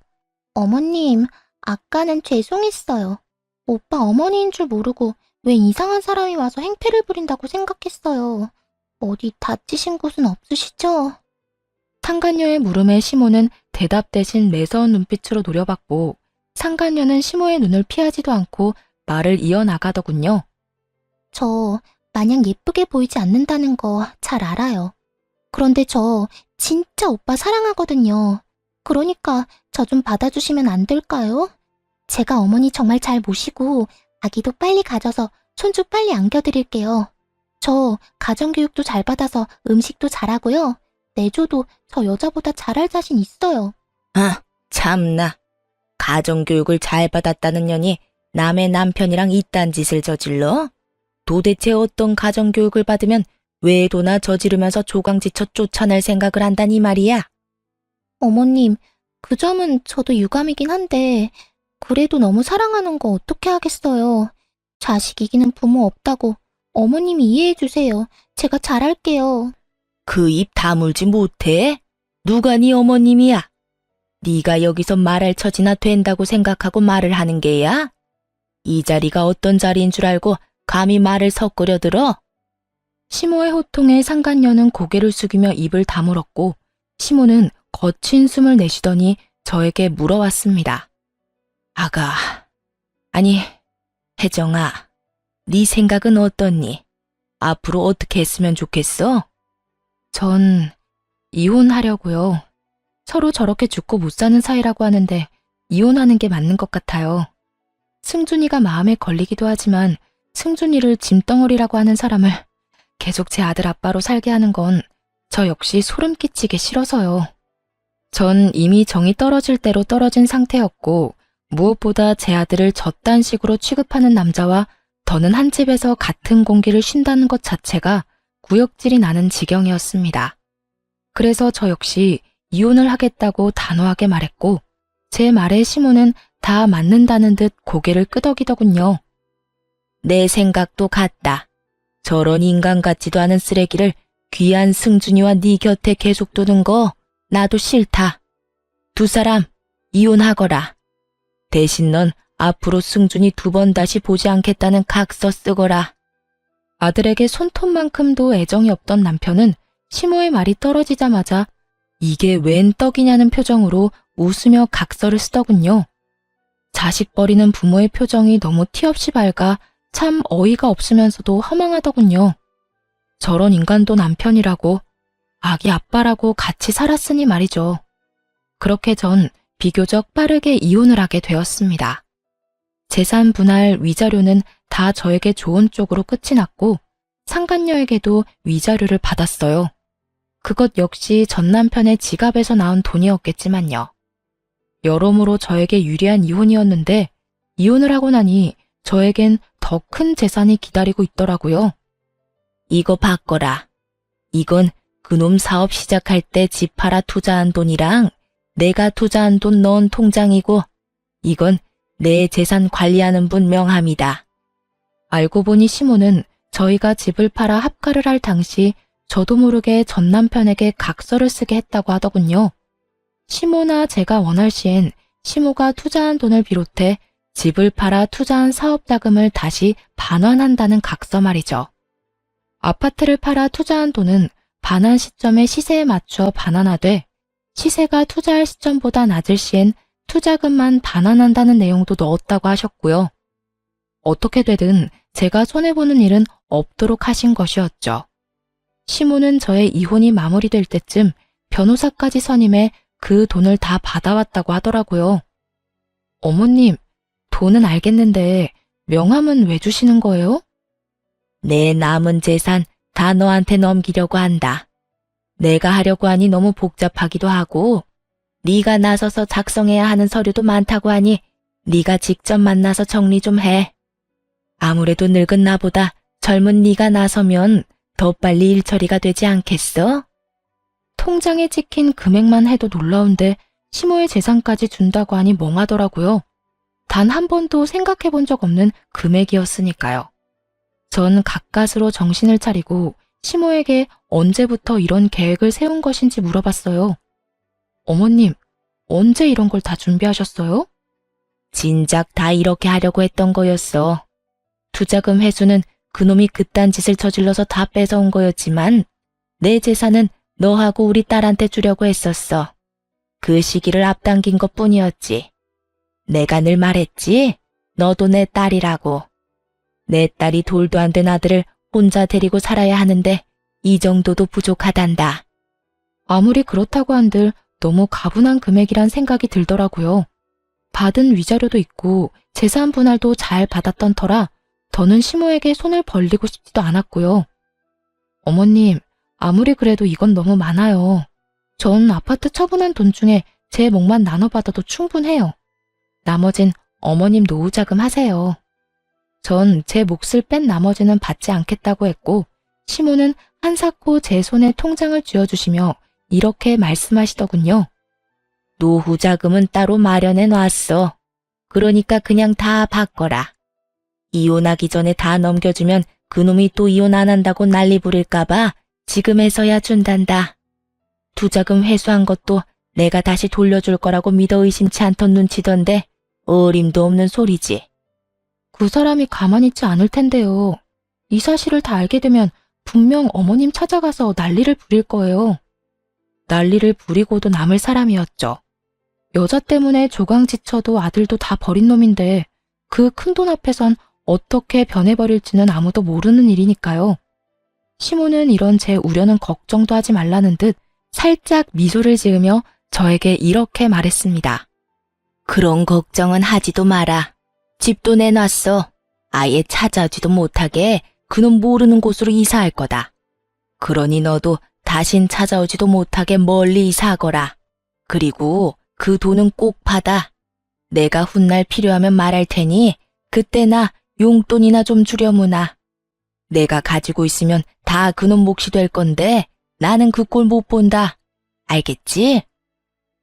어머님, 아까는 죄송했어요. 오빠 어머니인 줄 모르고 왜 이상한 사람이 와서 행패를 부린다고 생각했어요. 어디 다치신 곳은 없으시죠? 상간녀의 물음에 시모는 대답 대신 매서운 눈빛으로 노려봤고 상간녀는 시모의 눈을 피하지도 않고 말을 이어나가더군요. 저 마냥 예쁘게 보이지 않는다는 거 잘 알아요. 그런데 저 진짜 오빠 사랑하거든요. 그러니까 저 좀 받아주시면 안 될까요? 제가 어머니 정말 잘 모시고 아기도 빨리 가져서 손주 빨리 안겨드릴게요. 저 가정교육도 잘 받아서 음식도 잘하고요. 내조도 저 여자보다 잘할 자신 있어요. 아, 참나. 가정교육을 잘 받았다는 년이 남의 남편이랑 이딴 짓을 저질러? 도대체 어떤 가정교육을 받으면 외도나 저지르면서 조강지쳐 쫓아낼 생각을 한다니 말이야? 어머님, 그 점은 저도 유감이긴 한데, 그래도 너무 사랑하는 거 어떻게 하겠어요. 자식 이기는 부모 없다고 어머님이 이해해 주세요. 제가 잘할게요. 그 입 다물지 못해? 누가 네 어머님이야? 네가 여기서 말할 처지나 된다고 생각하고 말을 하는 게야? 이 자리가 어떤 자리인 줄 알고 감히 말을 섞으려 들어? 시모의 호통에 상간녀는 고개를 숙이며 입을 다물었고 시모는 거친 숨을 내쉬더니 저에게 물어왔습니다. 아가, 아니, 혜정아, 네 생각은 어떻니? 앞으로 어떻게 했으면 좋겠어? 전 이혼하려고요. 서로 저렇게 죽고 못 사는 사이라고 하는데 이혼하는 게 맞는 것 같아요. 승준이가 마음에 걸리기도 하지만 승준이를 짐덩어리라고 하는 사람을 계속 제 아들 아빠로 살게 하는 건 저 역시 소름 끼치게 싫어서요. 전 이미 정이 떨어질 대로 떨어진 상태였고 무엇보다 제 아들을 저딴 식으로 취급하는 남자와 더는 한 집에서 같은 공기를 쉰다는 것 자체가 구역질이 나는 지경이었습니다. 그래서 저 역시 이혼을 하겠다고 단호하게 말했고 제 말에 시모는 다 맞는다는 듯 고개를 끄덕이더군요. 내 생각도 같다. 저런 인간 같지도 않은 쓰레기를 귀한 승준이와 네 곁에 계속 두는 거 나도 싫다. 두 사람 이혼하거라. 대신 넌 앞으로 승준이 2번 다시 보지 않겠다는 각서 쓰거라. 아들에게 손톱만큼도 애정이 없던 남편은 시모의 말이 떨어지자마자 이게 웬 떡이냐는 표정으로 웃으며 각서를 쓰더군요. 자식 버리는 부모의 표정이 너무 티없이 밝아 참 어이가 없으면서도 허망하더군요. 저런 인간도 남편이라고, 아기 아빠라고 같이 살았으니 말이죠. 그렇게 전 비교적 빠르게 이혼을 하게 되었습니다. 재산 분할 위자료는 다 저에게 좋은 쪽으로 끝이 났고 상간녀에게도 위자료를 받았어요. 그것 역시 전 남편의 지갑에서 나온 돈이었겠지만요. 여러모로 저에게 유리한 이혼이었는데 이혼을 하고 나니 저에겐 더 큰 재산이 기다리고 있더라고요. 이거 바꿔라. 이건 그놈 사업 시작할 때 집 팔아 투자한 돈이랑 내가 투자한 돈 넣은 통장이고 이건 내 재산 관리하는 분 명함이다. 알고 보니 시모는 저희가 집을 팔아 합가를 할 당시 저도 모르게 전 남편에게 각서를 쓰게 했다고 하더군요. 시모나 제가 원할 시엔 시모가 투자한 돈을 비롯해 집을 팔아 투자한 사업 자금을 다시 반환한다는 각서 말이죠. 아파트를 팔아 투자한 돈은 반환 시점의 시세에 맞춰 반환하되 시세가 투자할 시점보다 낮을 시엔 투자금만 반환한다는 내용도 넣었다고 하셨고요. 어떻게 되든 제가 손해보는 일은 없도록 하신 것이었죠. 시모는 저의 이혼이 마무리될 때쯤 변호사까지 선임해 그 돈을 다 받아왔다고 하더라고요. 어머님, 돈은 알겠는데 명함은 왜 주시는 거예요? 내 남은 재산 다 너한테 넘기려고 한다. 내가 하려고 하니 너무 복잡하기도 하고 네가 나서서 작성해야 하는 서류도 많다고 하니 네가 직접 만나서 정리 좀 해. 아무래도 늙은 나보다 젊은 네가 나서면 더 빨리 일 처리가 되지 않겠어? 통장에 찍힌 금액만 해도 놀라운데 시모의 재산까지 준다고 하니 멍하더라고요. 단 한 번도 생각해 본 적 없는 금액이었으니까요. 전 가까스로 정신을 차리고 시모에게 언제부터 이런 계획을 세운 것인지 물어봤어요. 어머님, 언제 이런 걸 다 준비하셨어요? 진작 다 이렇게 하려고 했던 거였어. 투자금 회수는 그놈이 그딴 짓을 저질러서 다 뺏어온 거였지만 내 재산은 너하고 우리 딸한테 주려고 했었어. 그 시기를 앞당긴 것뿐이었지. 내가 늘 말했지? 너도 내 딸이라고. 내 딸이 돌도 안 된 아들을 혼자 데리고 살아야 하는데 이 정도도 부족하단다. 아무리 그렇다고 한들 너무 가분한 금액이란 생각이 들더라고요. 받은 위자료도 있고 재산 분할도 잘 받았던 터라 더는 시모에게 손을 벌리고 싶지도 않았고요. 어머님, 아무리 그래도 이건 너무 많아요. 전 아파트 처분한 돈 중에 제 몫만 나눠받아도 충분해요. 나머진 어머님 노후자금 하세요. 전 제 몫을 뺀 나머지는 받지 않겠다고 했고 시모는 한사코 제 손에 통장을 쥐어주시며 이렇게 말씀하시더군요. 노후 자금은 따로 마련해 놨어. 그러니까 그냥 다 바꿔라. 이혼하기 전에 다 넘겨주면 그놈이 또 이혼 안 한다고 난리 부릴까봐 지금에서야 준단다. 투자금 회수한 것도 내가 다시 돌려줄 거라고 믿어 의심치 않던 눈치던데 어림도 없는 소리지. 그 사람이 가만히 있지 않을 텐데요. 이 사실을 다 알게 되면 분명 어머님 찾아가서 난리를 부릴 거예요. 난리를 부리고도 남을 사람이었죠. 여자 때문에 조강지쳐도 아들도 다 버린 놈인데 그 큰돈 앞에선 어떻게 변해버릴지는 아무도 모르는 일이니까요. 시모는 이런 제 우려는 걱정도 하지 말라는 듯 살짝 미소를 지으며 저에게 이렇게 말했습니다. 그런 걱정은 하지도 마라. 집도 내놨어. 아예 찾아오지도 못하게 그놈 모르는 곳으로 이사할 거다. 그러니 너도 다신 찾아오지도 못하게 멀리 이사하거라. 그리고 그 돈은 꼭 받아. 내가 훗날 필요하면 말할 테니 그때나 용돈이나 좀 주려무나. 내가 가지고 있으면 다 그놈 몫이 될 건데 나는 그 꼴 못 본다. 알겠지?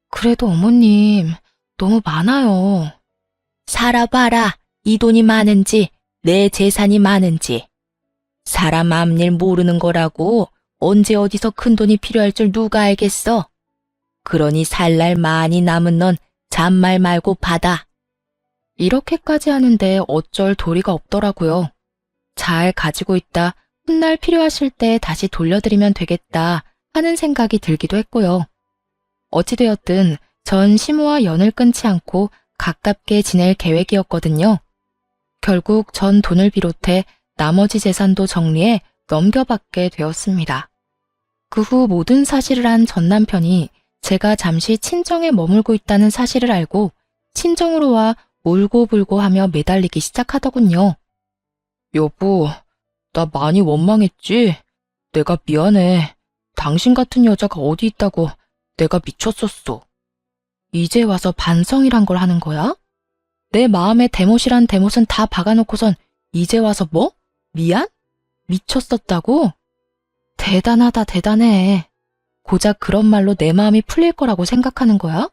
그래도 어머님, 너무 많아요. 살아봐라. 이 돈이 많은지 내 재산이 많은지. 사람 앞일 모르는 거라고 언제 어디서 큰 돈이 필요할 줄 누가 알겠어. 그러니 살 날 많이 남은 넌 잔말 말고 받아. 이렇게까지 하는데 어쩔 도리가 없더라고요. 잘 가지고 있다 훗날 필요하실 때 다시 돌려드리면 되겠다 하는 생각이 들기도 했고요. 어찌되었든 전 시모와 연을 끊지 않고 가깝게 지낼 계획이었거든요. 결국 전 돈을 비롯해 나머지 재산도 정리해 넘겨받게 되었습니다. 그 후 모든 사실을 한 전 남편이 제가 잠시 친정에 머물고 있다는 사실을 알고 친정으로 와 울고불고 하며 매달리기 시작하더군요. 여보, 나 많이 원망했지? 내가 미안해. 당신 같은 여자가 어디 있다고 내가 미쳤었어. 이제 와서 반성이란 걸 하는 거야? 내 마음에 대못이란 대못은 다 박아놓고선 이제 와서 뭐? 미안? 미쳤었다고? 대단하다, 대단해. 고작 그런 말로 내 마음이 풀릴 거라고 생각하는 거야?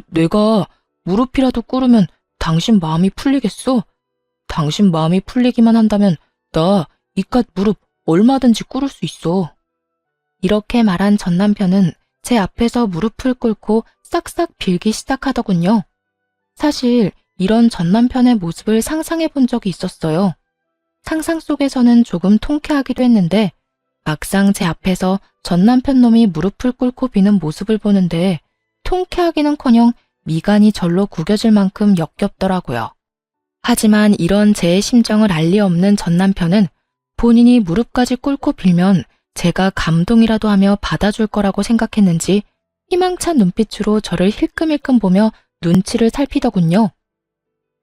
내가 무릎이라도 꿇으면 당신 마음이 풀리겠어? 당신 마음이 풀리기만 한다면 나 이깟 무릎 얼마든지 꿇을 수 있어. 이렇게 말한 전 남편은 제 앞에서 무릎을 꿇고 싹싹 빌기 시작하더군요. 사실 이런 전 남편의 모습을 상상해 본 적이 있었어요. 상상 속에서는 조금 통쾌하기도 했는데 막상 제 앞에서 전 남편 놈이 무릎을 꿇고 비는 모습을 보는데 통쾌하기는커녕 미간이 절로 구겨질 만큼 역겹더라고요. 하지만 이런 제 심정을 알 리 없는 전 남편은 본인이 무릎까지 꿇고 빌면 제가 감동이라도 하며 받아줄 거라고 생각했는지 희망찬 눈빛으로 저를 힐끔힐끔 보며 눈치를 살피더군요.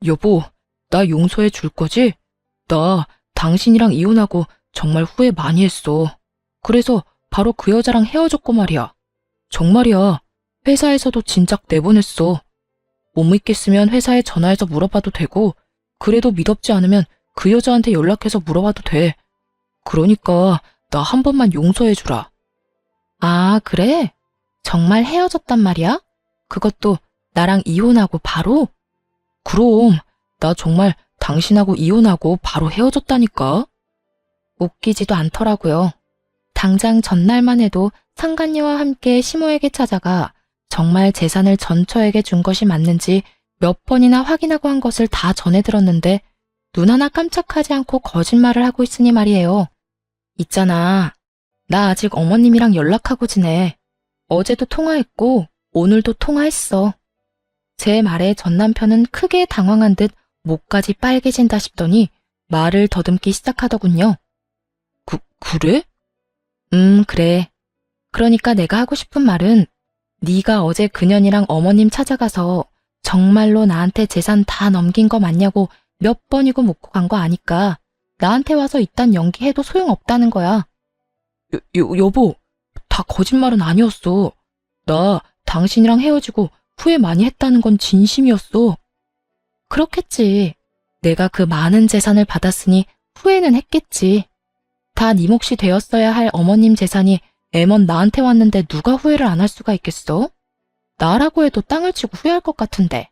여보, 나 용서해 줄 거지? 나 당신이랑 이혼하고 정말 후회 많이 했어. 그래서 바로 그 여자랑 헤어졌고 말이야. 정말이야. 회사에서도 진작 내보냈어. 못 믿겠으면 회사에 전화해서 물어봐도 되고 그래도 믿었지 않으면 그 여자한테 연락해서 물어봐도 돼. 그러니까 나 한 번만 용서해주라. 아, 그래? 정말 헤어졌단 말이야? 그것도 나랑 이혼하고 바로? 그럼 나 정말 당신하고 이혼하고 바로 헤어졌다니까. 웃기지도 않더라고요. 당장 전날만 해도 상간녀와 함께 시모에게 찾아가 정말 재산을 전처에게 준 것이 맞는지 몇 번이나 확인하고 한 것을 다 전해 들었는데 눈 하나 깜짝하지 않고 거짓말을 하고 있으니 말이에요. 있잖아. 나 아직 어머님이랑 연락하고 지내. 어제도 통화했고 오늘도 통화했어. 제 말에 전 남편은 크게 당황한 듯 목까지 빨개진다 싶더니 말을 더듬기 시작하더군요. 그래? 그래. 그러니까 내가 하고 싶은 말은 네가 어제 그년이랑 어머님 찾아가서 정말로 나한테 재산 다 넘긴 거 맞냐고 몇 번이고 묻고 간 거 아니까 나한테 와서 이딴 연기해도 소용없다는 거야. 여보, 다 거짓말은 아니었어. 나 당신이랑 헤어지고 후회 많이 했다는 건 진심이었어. 그렇겠지. 내가 그 많은 재산을 받았으니 후회는 했겠지. 다 네 몫이 되었어야 할 어머님 재산이 애먼 나한테 왔는데 누가 후회를 안 할 수가 있겠어? 나라고 해도 땅을 치고 후회할 것 같은데.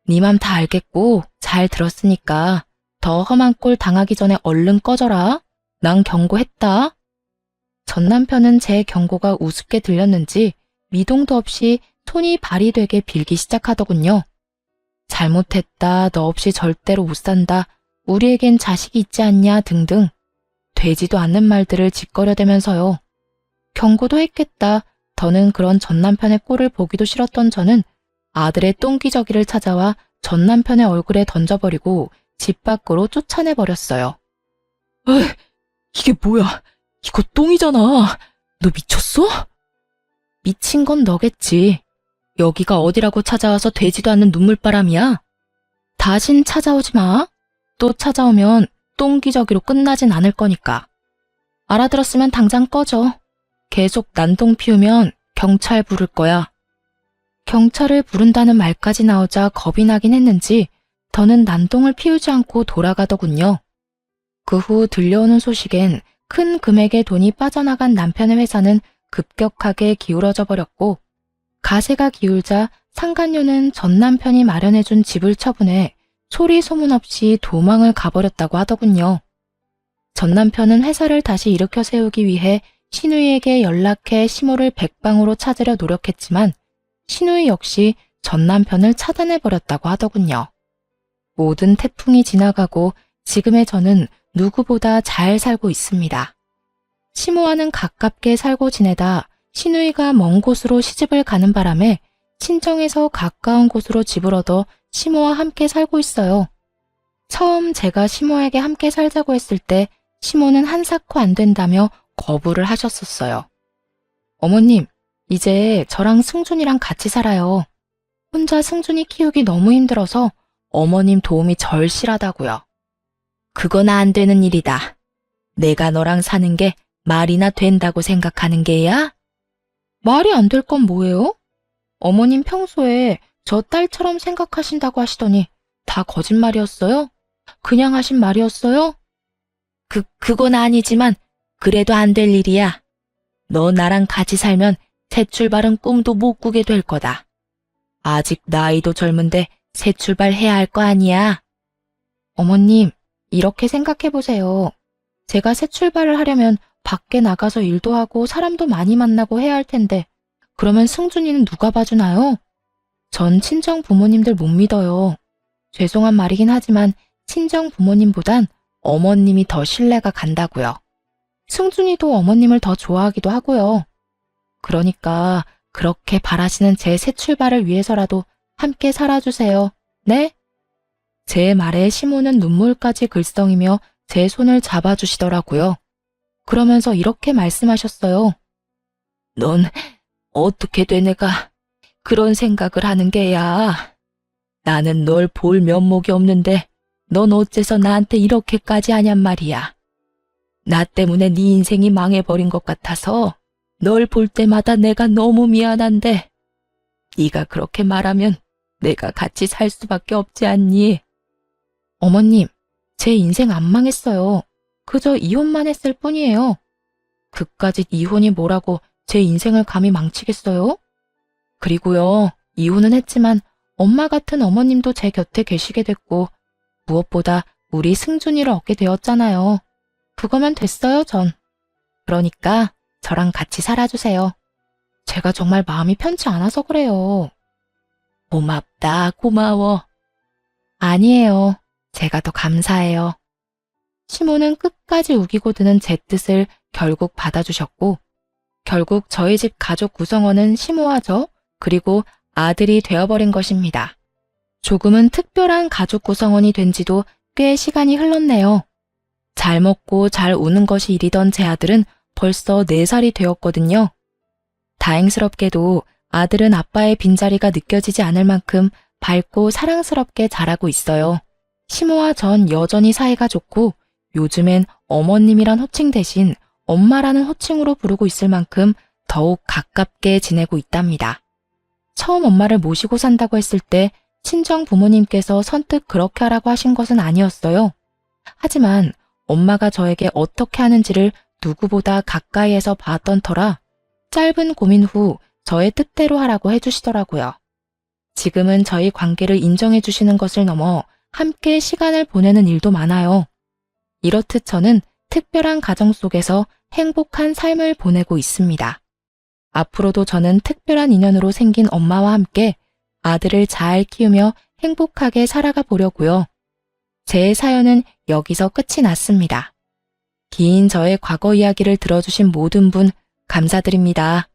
네 맘 다 알겠고 잘 들었으니까 더 험한 꼴 당하기 전에 얼른 꺼져라. 난 경고했다. 전 남편은 제 경고가 우습게 들렸는지 미동도 없이 손이 발이 되게 빌기 시작하더군요. 잘못했다, 너 없이 절대로 못 산다, 우리에겐 자식이 있지 않냐 등등 되지도 않는 말들을 짓거려대면서요. 경고도 했겠다. 더는 그런 전 남편의 꼴을 보기도 싫었던 저는 아들의 똥기저귀를 찾아와 전 남편의 얼굴에 던져버리고 집 밖으로 쫓아내버렸어요. 에이, 이게 뭐야? 이거 똥이잖아. 너 미쳤어? 미친 건 너겠지. 여기가 어디라고 찾아와서 되지도 않는 눈물바람이야. 다신 찾아오지 마. 또 찾아오면 똥기저귀로 끝나진 않을 거니까. 알아들었으면 당장 꺼져. 계속 난동 피우면 경찰 부를 거야. 경찰을 부른다는 말까지 나오자 겁이 나긴 했는지 더는 난동을 피우지 않고 돌아가더군요. 그 후 들려오는 소식엔 큰 금액의 돈이 빠져나간 남편의 회사는 급격하게 기울어져 버렸고 가세가 기울자 상간녀는 전 남편이 마련해준 집을 처분해 소리 소문 없이 도망을 가버렸다고 하더군요. 전 남편은 회사를 다시 일으켜 세우기 위해 신우이에게 연락해 시모를 백방으로 찾으려 노력했지만 신우이 역시 전 남편을 차단해버렸다고 하더군요. 모든 태풍이 지나가고 지금의 저는 누구보다 잘 살고 있습니다. 시모와는 가깝게 살고 지내다 신우이가 먼 곳으로 시집을 가는 바람에 친정에서 가까운 곳으로 집을 얻어 시모와 함께 살고 있어요. 처음 제가 시모에게 함께 살자고 했을 때 시모는 한사코 안 된다며 거부를 하셨었어요. 어머님, 이제 저랑 승준이랑 같이 살아요. 혼자 승준이 키우기 너무 힘들어서 어머님 도움이 절실하다고요. 그건 안 되는 일이다. 내가 너랑 사는 게 말이나 된다고 생각하는 게야? 말이 안 될 건 뭐예요? 어머님 평소에 저 딸처럼 생각하신다고 하시더니 다 거짓말이었어요? 그냥 하신 말이었어요? 그건 아니지만 그래도 안 될 일이야. 너 나랑 같이 살면 새 출발은 꿈도 못 꾸게 될 거다. 아직 나이도 젊은데 새 출발해야 할 거 아니야. 어머님, 이렇게 생각해보세요. 제가 새 출발을 하려면 밖에 나가서 일도 하고 사람도 많이 만나고 해야 할 텐데 그러면 승준이는 누가 봐주나요? 전 친정 부모님들 못 믿어요. 죄송한 말이긴 하지만 친정 부모님보단 어머님이 더 신뢰가 간다고요. 승준이도 어머님을 더 좋아하기도 하고요. 그러니까 그렇게 바라시는 제 새 출발을 위해서라도 함께 살아주세요. 네? 제 말에 시모는 눈물까지 글썽이며 제 손을 잡아주시더라고요. 그러면서 이렇게 말씀하셨어요. 넌 어떻게 돼 내가 그런 생각을 하는 게야. 나는 널 볼 면목이 없는데 넌 어째서 나한테 이렇게까지 하냔 말이야. 나 때문에 네 인생이 망해버린 것 같아서 널 볼 때마다 내가 너무 미안한데 네가 그렇게 말하면 내가 같이 살 수밖에 없지 않니? 어머님, 제 인생 안 망했어요. 그저 이혼만 했을 뿐이에요. 그까짓 이혼이 뭐라고 제 인생을 감히 망치겠어요? 그리고요, 이혼은 했지만 엄마 같은 어머님도 제 곁에 계시게 됐고 무엇보다 우리 승준이를 얻게 되었잖아요. 그거면 됐어요, 전. 그러니까 저랑 같이 살아주세요. 제가 정말 마음이 편치 않아서 그래요. 고맙다, 고마워. 아니에요. 제가 더 감사해요. 시모는 끝까지 우기고 드는 제 뜻을 결국 받아주셨고 결국 저희 집 가족 구성원은 시모와 저 그리고 아들이 되어버린 것입니다. 조금은 특별한 가족 구성원이 된 지도 꽤 시간이 흘렀네요. 잘 먹고 잘 우는 것이 일이던 제 아들은 벌써 4살이 되었거든요. 다행스럽게도 아들은 아빠의 빈자리가 느껴지지 않을 만큼 밝고 사랑스럽게 자라고 있어요. 시모와 전 여전히 사이가 좋고 요즘엔 어머님이란 호칭 대신 엄마라는 호칭으로 부르고 있을 만큼 더욱 가깝게 지내고 있답니다. 처음 엄마를 모시고 산다고 했을 때 친정 부모님께서 선뜻 그렇게 하라고 하신 것은 아니었어요. 하지만 엄마가 저에게 어떻게 하는지를 누구보다 가까이에서 봤던 터라 짧은 고민 후 저의 뜻대로 하라고 해주시더라고요. 지금은 저희 관계를 인정해 주시는 것을 넘어 함께 시간을 보내는 일도 많아요. 이렇듯 저는 특별한 가정 속에서 행복한 삶을 보내고 있습니다. 앞으로도 저는 특별한 인연으로 생긴 엄마와 함께 아들을 잘 키우며 행복하게 살아가 보려고요. 제 사연은 여기서 끝이 났습니다. 긴 저의 과거 이야기를 들어주신 모든 분 감사드립니다.